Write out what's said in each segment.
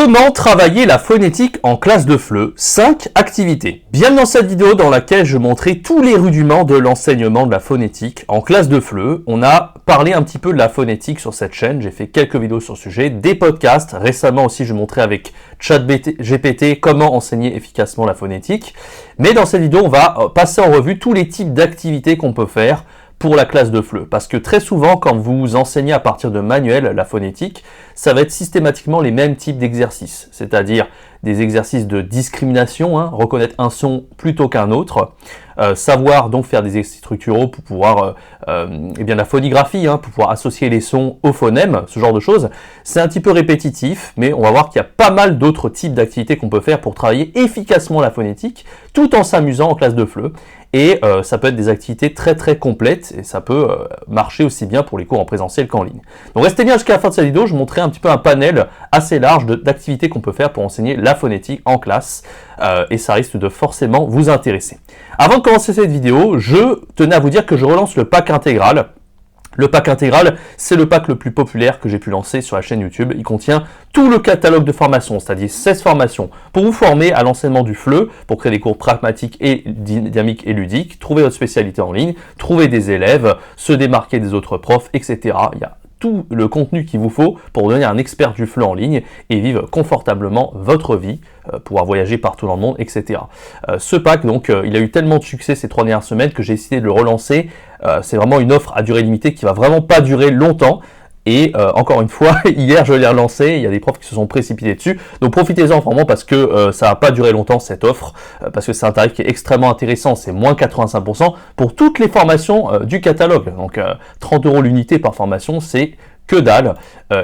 Comment travailler la phonétique en classe de FLE? 5 activités. Bienvenue dans cette vidéo dans laquelle je montrais tous les rudiments de l'enseignement de la phonétique en classe de FLE. On a parlé un petit peu de la phonétique sur cette chaîne, j'ai fait quelques vidéos sur le sujet, des podcasts. Récemment aussi, je montrais avec ChatGPT comment enseigner efficacement la phonétique. Mais dans cette vidéo, on va passer en revue tous les types d'activités qu'on peut faire pour la classe de FLE. Parce que très souvent, quand vous enseignez à partir de manuels la phonétique, ça va être systématiquement les mêmes types d'exercices. C'est-à-dire des exercices de discrimination, reconnaître un son plutôt qu'un autre, savoir donc faire des exercices structuraux pour pouvoir, la phonigraphie, pour pouvoir associer les sons aux phonèmes, ce genre de choses. C'est un petit peu répétitif, mais on va voir qu'il y a pas mal d'autres types d'activités qu'on peut faire pour travailler efficacement la phonétique, tout en s'amusant en classe de FLE. Et ça peut être des activités très très complètes et ça peut marcher aussi bien pour les cours en présentiel qu'en ligne. Donc restez bien jusqu'à la fin de cette vidéo, je vous montrerai un petit peu un panel assez large d'activités qu'on peut faire pour enseigner la phonétique en classe et ça risque de forcément vous intéresser. Avant de commencer cette vidéo, je tenais à vous dire que je relance le pack intégral. Le pack intégral, c'est le pack le plus populaire que j'ai pu lancer sur la chaîne YouTube. Il contient tout le catalogue de formations, c'est-à-dire 16 formations pour vous former à l'enseignement du FLE, pour créer des cours pragmatiques et dynamiques et ludiques, trouver votre spécialité en ligne, trouver des élèves, se démarquer des autres profs, etc. Il y a tout le contenu qu'il vous faut pour devenir un expert du FLE en ligne et vivre confortablement votre vie, pouvoir voyager partout dans le monde, etc. Ce pack, donc, il a eu tellement de succès ces 3 dernières semaines que j'ai décidé de le relancer. C'est vraiment une offre à durée limitée qui va vraiment pas durer longtemps. Et encore une fois, hier je l'ai relancé, il y a des profs qui se sont précipités dessus. Donc profitez-en vraiment parce que ça va pas durer longtemps cette offre, parce que c'est un tarif qui est extrêmement intéressant, c'est moins 85% pour toutes les formations du catalogue. Donc 30 € l'unité par formation, c'est que dalle.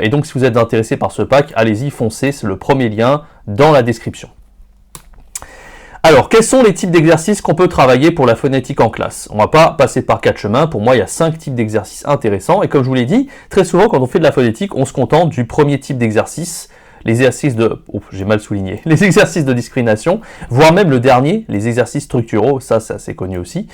Et donc si vous êtes intéressé par ce pack, allez-y, foncez, c'est le premier lien dans la description. Alors, quels sont les types d'exercices qu'on peut travailler pour la phonétique en classe? On va pas passer par 4 chemins. Pour moi, il y a 5 types d'exercices intéressants. Et comme je vous l'ai dit, très souvent, quand on fait de la phonétique, on se contente du premier type d'exercice, les exercices de... j'ai mal souligné. Les exercices de discrimination, voire même le dernier, les exercices structuraux. Ça, c'est assez connu aussi.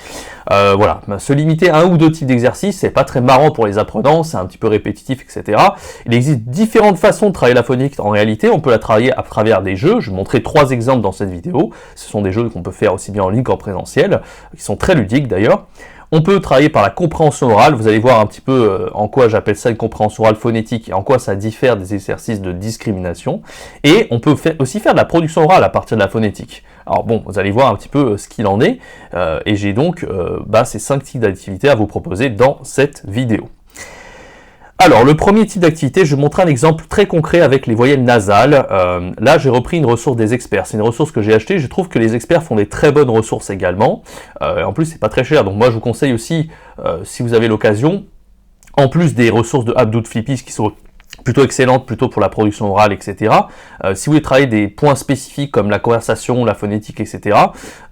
Voilà. Se limiter à un ou deux types d'exercices, c'est pas très marrant pour les apprenants, c'est un petit peu répétitif, etc. Il existe différentes façons de travailler la phonique. En réalité, on peut la travailler à travers des jeux. Je vais montrer 3 exemples dans cette vidéo. Ce sont des jeux qu'on peut faire aussi bien en ligne qu'en présentiel, qui sont très ludiques d'ailleurs. On peut travailler par la compréhension orale, vous allez voir un petit peu en quoi j'appelle ça une compréhension orale phonétique et en quoi ça diffère des exercices de discrimination. Et on peut aussi faire de la production orale à partir de la phonétique. Alors bon, vous allez voir un petit peu ce qu'il en est, et j'ai donc ces 5 types d'activités à vous proposer dans cette vidéo. Alors, le premier type d'activité, je vais vous montrer un exemple très concret avec les voyelles nasales. Là, j'ai repris une ressource des experts. C'est une ressource que j'ai achetée. Je trouve que les experts font des très bonnes ressources également. En plus, c'est pas très cher. Donc moi, je vous conseille aussi, si vous avez l'occasion, en plus des ressources de Abdou Flippis qui sont plutôt excellente, plutôt pour la production orale, etc. Si vous voulez travailler des points spécifiques comme la conversation, la phonétique, etc.,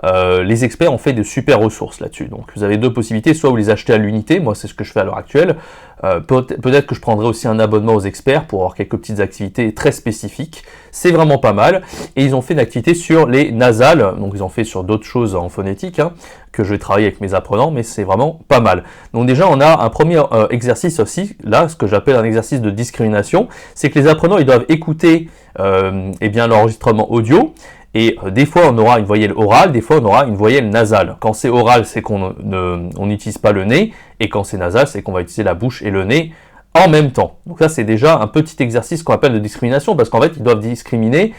les experts ont fait de super ressources là-dessus. Donc vous avez 2 possibilités, soit vous les achetez à l'unité, moi c'est ce que je fais à l'heure actuelle, peut-être que je prendrai aussi un abonnement aux experts pour avoir quelques petites activités très spécifiques, c'est vraiment pas mal. Et ils ont fait une activité sur les nasales, donc ils ont fait sur d'autres choses en phonétique, que je vais travailler avec mes apprenants, mais c'est vraiment pas mal. Donc déjà, on a un premier exercice aussi, là, ce que j'appelle un exercice de discrimination, c'est que les apprenants, ils doivent écouter l'enregistrement audio, et des fois, on aura une voyelle orale, des fois, on aura une voyelle nasale. Quand c'est oral, c'est qu'on n'utilise pas le nez, et quand c'est nasal, c'est qu'on va utiliser la bouche et le nez en même temps. Donc ça, c'est déjà un petit exercice qu'on appelle de discrimination, parce qu'en fait, ils doivent discriminer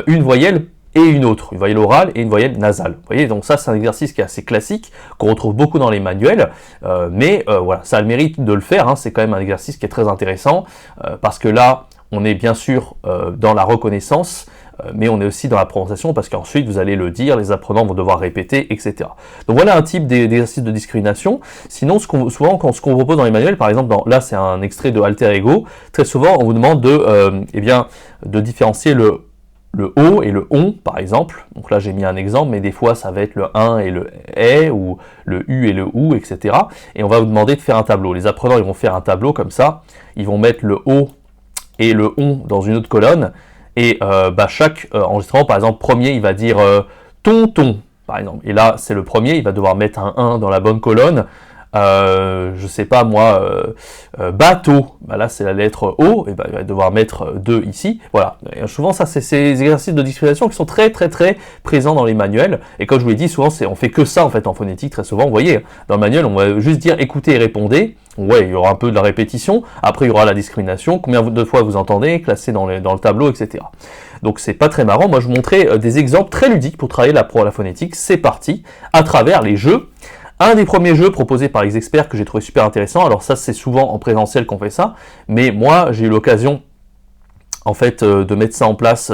une voyelle et une autre, une voyelle orale et une voyelle nasale. Vous voyez, donc ça c'est un exercice qui est assez classique, qu'on retrouve beaucoup dans les manuels, mais voilà, ça a le mérite de le faire, c'est quand même un exercice qui est très intéressant, parce que là, on est bien sûr dans la reconnaissance, mais on est aussi dans la prononciation, parce qu'ensuite vous allez le dire, les apprenants vont devoir répéter, etc. Donc voilà un type d'exercice de discrimination. Sinon, souvent, ce qu'on propose dans les manuels, par exemple, là c'est un extrait de Alter Ego, très souvent on vous demande de différencier le O et le ON, par exemple. Donc là, j'ai mis un exemple, mais des fois, ça va être le 1 et le est, ou le U et le OU, etc. Et on va vous demander de faire un tableau. Les apprenants, ils vont faire un tableau comme ça. Ils vont mettre le O et le ON dans une autre colonne. Et chaque enregistrement, par exemple, premier, il va dire tonton, par exemple. Et là, c'est le premier, il va devoir mettre un 1 dans la bonne colonne. je sais pas moi, bateau, bah là c'est la lettre O, et bah, il va devoir mettre 2 ici, voilà. Et souvent ça c'est ces exercices de discrimination qui sont très présents dans les manuels, et comme je vous l'ai dit, souvent on fait que ça en fait en phonétique, très souvent, vous voyez, dans le manuel on va juste dire écoutez et répondez, ouais, il y aura un peu de la répétition, après il y aura la discrimination, combien de fois vous entendez, classé dans le tableau, etc. Donc c'est pas très marrant, moi je vous montrais des exemples très ludiques pour travailler la phonétique, c'est parti, à travers les jeux. Un des premiers jeux proposés par les experts que j'ai trouvé super intéressant, alors ça c'est souvent en présentiel qu'on fait ça, mais moi j'ai eu l'occasion en fait de mettre ça en place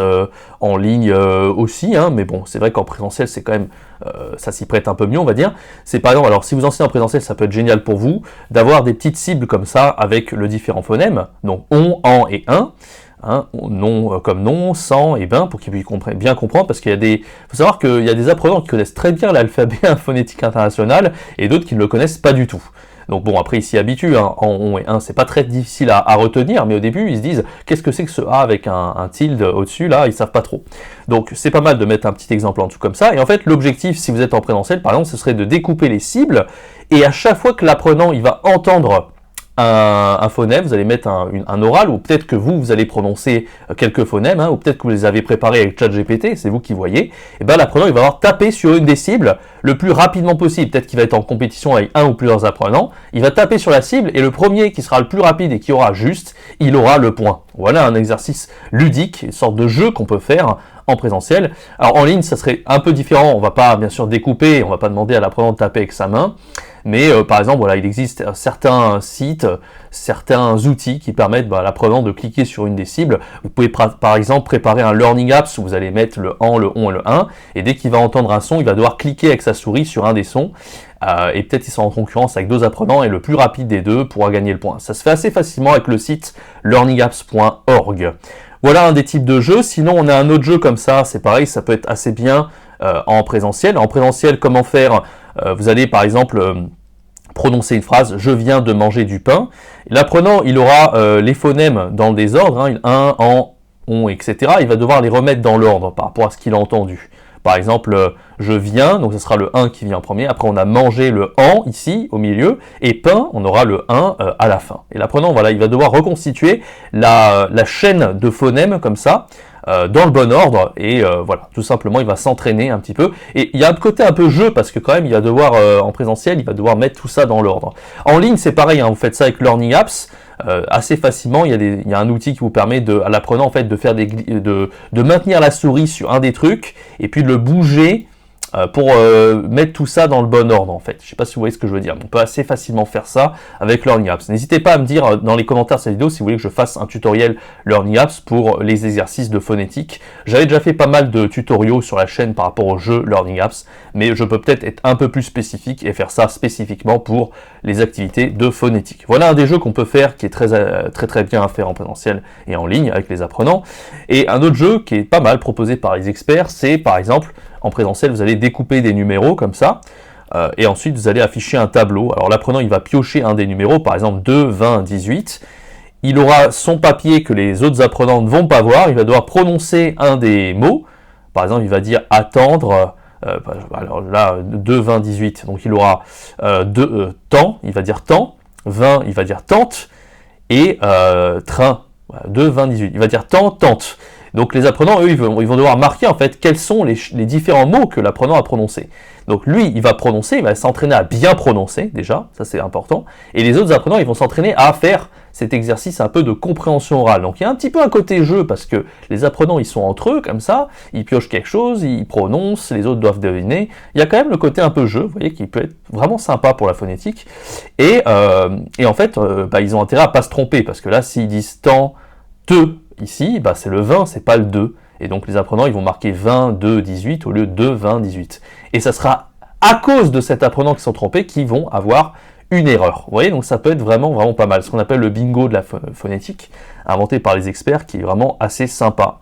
en ligne aussi, hein, mais bon c'est vrai qu'en présentiel c'est quand même, ça s'y prête un peu mieux on va dire. C'est par exemple, alors si vous enseignez en présentiel ça peut être génial pour vous d'avoir des petites cibles comme ça avec le différent phonème, donc on, en et un. Hein, non comme non, sans et ben, pour qu'ils puissent bien comprendre, parce qu'il y a des, faut savoir qu'il y a des apprenants qui connaissent très bien l'alphabet phonétique international et d'autres qui ne le connaissent pas du tout. Donc bon, après ils s'y habituent, hein, en on et un, c'est pas très difficile à retenir, mais au début ils se disent qu'est-ce que c'est que ce A avec un tilde au-dessus, là ils savent pas trop. Donc c'est pas mal de mettre un petit exemple en dessous comme ça, et en fait l'objectif si vous êtes en présentiel par exemple, ce serait de découper les cibles, et à chaque fois que l'apprenant il va entendre un phonème, vous allez mettre un oral, ou peut-être que vous allez prononcer quelques phonèmes, hein, ou peut-être que vous les avez préparés avec ChatGPT, c'est vous qui voyez, et bien l'apprenant il va avoir tapé sur une des cibles le plus rapidement possible, peut-être qu'il va être en compétition avec un ou plusieurs apprenants, il va taper sur la cible, et le premier qui sera le plus rapide et qui aura juste, il aura le point. Voilà un exercice ludique, une sorte de jeu qu'on peut faire en présentiel. Alors en ligne, ça serait un peu différent, on va pas bien sûr découper, on va pas demander à l'apprenant de taper avec sa main, mais par exemple, voilà, il existe certains sites, certains outils qui permettent à l'apprenant de cliquer sur une des cibles. Vous pouvez par exemple préparer un Learning Apps où vous allez mettre le en, le on et le 1, et dès qu'il va entendre un son, il va devoir cliquer avec sa souris sur un des sons, et peut-être qu'ils sont en concurrence avec deux apprenants, et le plus rapide des deux pourra gagner le point. Ça se fait assez facilement avec le site learningapps.org. Voilà un des types de jeux. Sinon, on a un autre jeu comme ça, c'est pareil, ça peut être assez bien en présentiel. En présentiel, comment faire? Vous allez par exemple prononcer une phrase « je viens de manger du pain ». L'apprenant, il aura les phonèmes dans le désordre, hein, un, en, on, etc. Il va devoir les remettre dans l'ordre par rapport à ce qu'il a entendu. Par exemple, je viens, donc ce sera le 1 qui vient en premier, après on a mangé le en ici au milieu, et pain, on aura le 1 à la fin. Et l'apprenant, voilà, il va devoir reconstituer la chaîne de phonèmes comme ça, dans le bon ordre, et voilà, tout simplement il va s'entraîner un petit peu, et il y a un côté un peu jeu, parce que quand même il va devoir, en présentiel, il va devoir mettre tout ça dans l'ordre. En ligne c'est pareil, hein, vous faites ça avec Learning Apps, assez facilement, il y a un outil qui vous permet à l'apprenant en fait de faire de maintenir la souris sur un des trucs, et puis de le bouger, pour mettre tout ça dans le bon ordre en fait. Je sais pas si vous voyez ce que je veux dire. On peut assez facilement faire ça avec Learning Apps. N'hésitez pas à me dire dans les commentaires de cette vidéo si vous voulez que je fasse un tutoriel Learning Apps pour les exercices de phonétique. J'avais déjà fait pas mal de tutoriaux sur la chaîne par rapport au jeu Learning Apps, mais je peux peut-être être un peu plus spécifique et faire ça spécifiquement pour les activités de phonétique. Voilà un des jeux qu'on peut faire qui est très bien à faire en présentiel et en ligne avec les apprenants. Et un autre jeu qui est pas mal proposé par les experts, c'est par exemple en présentiel, vous allez découper des numéros comme ça, et ensuite vous allez afficher un tableau. Alors l'apprenant, il va piocher un des numéros, par exemple 2, 20, 18. Il aura son papier que les autres apprenants ne vont pas voir, il va devoir prononcer un des mots. Par exemple, il va dire attendre, alors là, 2, 20, 18. Donc il aura temps, il va dire temps, 20, il va dire tente, et train, 2, 20, 18. Il va dire temps, tente. Donc les apprenants, eux, ils vont devoir marquer en fait quels sont les différents mots que l'apprenant a prononcés. Donc lui, il va prononcer, il va s'entraîner à bien prononcer déjà, ça c'est important. Et les autres apprenants, ils vont s'entraîner à faire cet exercice un peu de compréhension orale. Donc il y a un petit peu un côté jeu parce que les apprenants, ils sont entre eux comme ça, ils piochent quelque chose, ils prononcent, les autres doivent deviner. Il y a quand même le côté un peu jeu, vous voyez, qui peut être vraiment sympa pour la phonétique. Et en fait, ils ont intérêt à pas se tromper parce que là, s'ils disent tant, te, ici, c'est le 20, c'est pas le 2. Et donc les apprenants, ils vont marquer 20, 2, 18 au lieu de 20, 18. Et ça sera à cause de cet apprenant qui sont trompés qu'ils vont avoir une erreur. Vous voyez, donc ça peut être vraiment pas mal. Ce qu'on appelle le bingo de la phonétique, inventé par les experts, qui est vraiment assez sympa.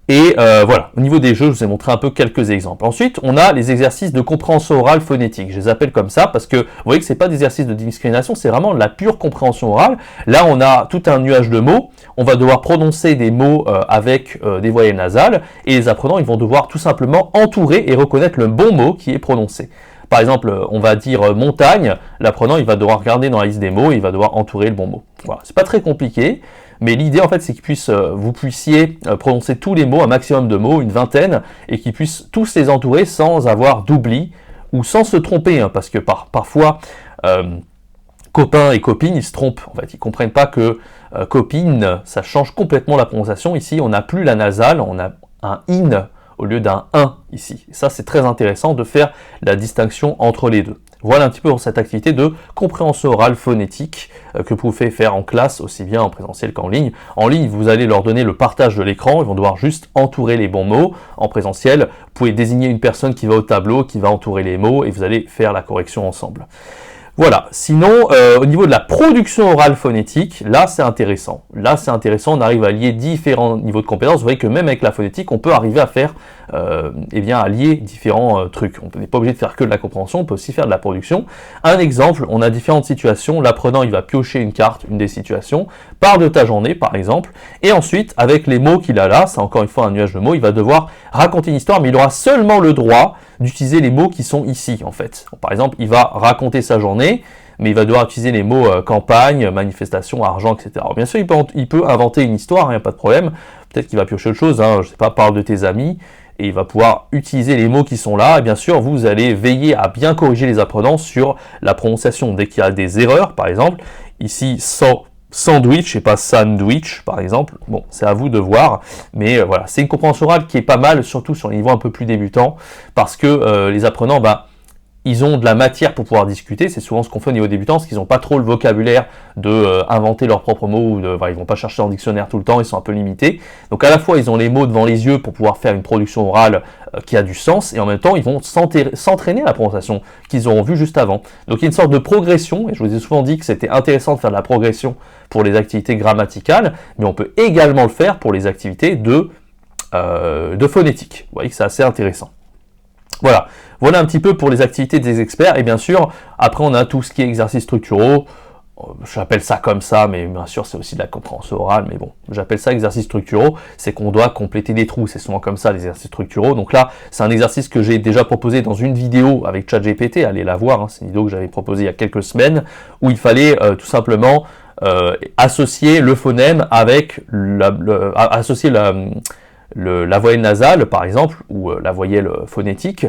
Et voilà, au niveau des jeux, je vous ai montré un peu quelques exemples. Ensuite, on a les exercices de compréhension orale phonétique. Je les appelle comme ça parce que vous voyez que c'est pas des exercices de discrimination, c'est vraiment de la pure compréhension orale. Là, on a tout un nuage de mots. On va devoir prononcer des mots avec des voyelles nasales et les apprenants, ils vont devoir tout simplement entourer et reconnaître le bon mot qui est prononcé. Par exemple, on va dire montagne, l'apprenant il va devoir regarder dans la liste des mots et il va devoir entourer le bon mot. Voilà, c'est pas très compliqué, mais l'idée en fait c'est que vous puissiez prononcer tous les mots, un maximum de mots, une vingtaine, et qu'ils puissent tous les entourer sans avoir d'oubli ou sans se tromper, hein, parce que parfois copains et copines ils se trompent, en fait ils comprennent pas que copine ça change complètement la prononciation. Ici on n'a plus la nasale, on a un in au lieu d'un 1 ici. Et ça, c'est très intéressant de faire la distinction entre les deux. Voilà un petit peu pour cette activité de compréhension orale phonétique que vous pouvez faire en classe, aussi bien en présentiel qu'en ligne. En ligne, vous allez leur donner le partage de l'écran, ils vont devoir juste entourer les bons mots. En présentiel, vous pouvez désigner une personne qui va au tableau, qui va entourer les mots, et vous allez faire la correction ensemble. Voilà, sinon, au niveau de la production orale phonétique, là c'est intéressant. Là c'est intéressant, on arrive à lier différents niveaux de compétences. Vous voyez que même avec la phonétique, on peut arriver à faire, à lier différents trucs. On n'est pas obligé de faire que de la compréhension, on peut aussi faire de la production. Un exemple, on a différentes situations. L'apprenant, il va piocher une carte, une des situations, parle de ta journée par exemple, et ensuite, avec les mots qu'il a là, c'est encore une fois un nuage de mots, il va devoir raconter une histoire, mais il aura seulement le droit d'utiliser les mots qui sont ici en fait. Par exemple, il va raconter sa journée, mais il va devoir utiliser les mots campagne, manifestation, argent, etc. Alors, bien sûr, il peut inventer une histoire, il n'y a pas de problème. Peut-être qu'il va piocher autre chose, hein, je sais pas, parle de tes amis, et il va pouvoir utiliser les mots qui sont là. Et bien sûr, vous allez veiller à bien corriger les apprenants sur la prononciation. Dès qu'il y a des erreurs, par exemple, ici, sandwich et pas sandwich par exemple, bon c'est à vous de voir, mais voilà, c'est une compréhension orale qui est pas mal, surtout sur les niveaux un peu plus débutants, parce que les apprenants, ils ont de la matière pour pouvoir discuter. C'est souvent ce qu'on fait au niveau débutant, parce qu'ils n'ont pas trop le vocabulaire de inventer leurs propres mots, ou ils vont pas chercher dans le dictionnaire tout le temps, ils sont un peu limités. Donc à la fois ils ont les mots devant les yeux pour pouvoir faire une production orale qui a du sens, et en même temps ils vont s'entraîner à la prononciation qu'ils auront vu juste avant. Donc il y a une sorte de progression, et je vous ai souvent dit que c'était intéressant de faire de la progression pour les activités grammaticales, mais on peut également le faire pour les activités de phonétique. Vous voyez que c'est assez intéressant. Voilà un petit peu pour les activités des experts, et bien sûr, après on a tout ce qui est exercices structuraux. J'appelle ça comme ça, mais bien sûr c'est aussi de la compréhension orale, mais bon, j'appelle ça exercices structuraux, c'est qu'on doit compléter des trous, c'est souvent comme ça les exercices structuraux. Donc là, c'est un exercice que j'ai déjà proposé dans une vidéo avec ChatGPT, allez la voir, hein, c'est une vidéo que j'avais proposée il y a quelques semaines, où il fallait tout simplement associer le phonème avec associer la voyelle nasale, par exemple, ou la voyelle phonétique,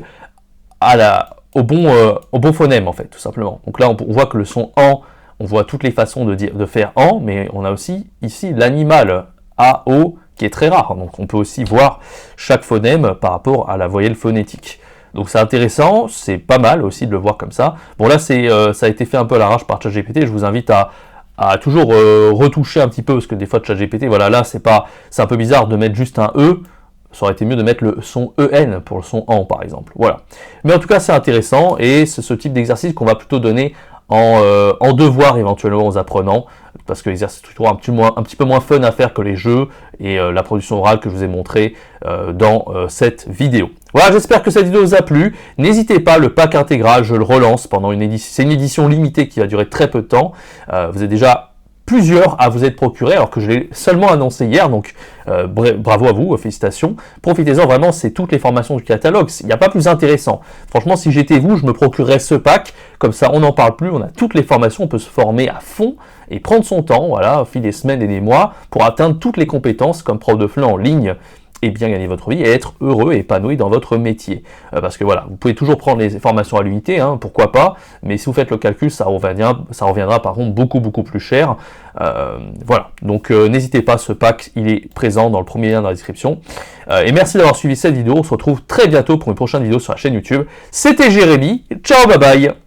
au bon phonème, en fait, tout simplement. Donc là, on voit que le son en, on voit toutes les façons de faire en, mais on a aussi ici l'animal a, o, qui est très rare. Donc on peut aussi voir chaque phonème par rapport à la voyelle phonétique. Donc c'est intéressant, c'est pas mal aussi de le voir comme ça. Bon là, ça a été fait un peu à l'arrache par ChatGPT, je vous invite à toujours retoucher un petit peu, parce que des fois ChatGPT, voilà, là c'est un peu bizarre de mettre juste un E, ça aurait été mieux de mettre le son EN pour le son en par exemple, voilà. Mais en tout cas c'est intéressant, et c'est ce type d'exercice qu'on va plutôt donner en devoir éventuellement aux apprenants, parce que l'exercice structuré est un petit peu moins fun à faire que les jeux et la production orale que je vous ai montré dans cette vidéo. Voilà, j'espère que cette vidéo vous a plu. N'hésitez pas, le pack intégral, je le relance pendant c'est une édition limitée qui va durer très peu de temps. Vous êtes déjà plusieurs à vous être procurés, alors que je l'ai seulement annoncé hier, donc bravo à vous, félicitations. Profitez-en vraiment, c'est toutes les formations du catalogue, il n'y a pas plus intéressant. Franchement, si j'étais vous, je me procurerais ce pack, comme ça on n'en parle plus, on a toutes les formations, on peut se former à fond et prendre son temps, voilà, au fil des semaines et des mois, pour atteindre toutes les compétences comme prof de FLE en ligne, et bien gagner votre vie et être heureux et épanoui dans votre métier. Parce que voilà, vous pouvez toujours prendre les formations à l'unité, hein, pourquoi pas, mais si vous faites le calcul, ça reviendra par contre beaucoup plus cher. Voilà, donc n'hésitez pas, ce pack, il est présent dans le premier lien dans la description. Et merci d'avoir suivi cette vidéo, on se retrouve très bientôt pour une prochaine vidéo sur la chaîne YouTube. C'était Jérémy, ciao, bye bye.